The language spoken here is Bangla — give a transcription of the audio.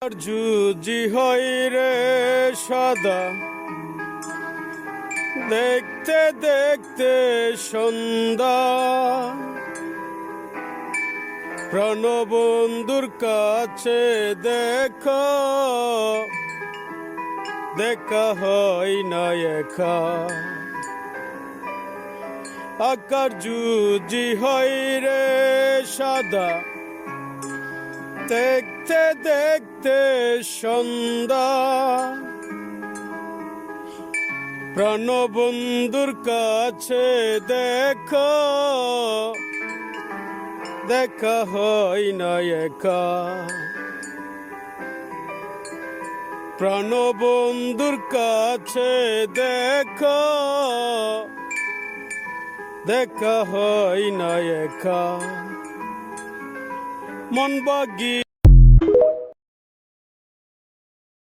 আর জুজি হই রে সদা, দেখতে দেখতে সন্ধ্যা। প্রাণবন্ধুর কাছে দেখো, দেখা হয় না একা। আকার জুজি হই রে সাদা, দেখতে দেখতে সন্ধ্যা। প্রাণবন্ধুর কাছে দেখো, দেখা হয় না একা। প্রাণবন্ধুর কাছে দেখো, দেখা হয় না একা। মন বাগি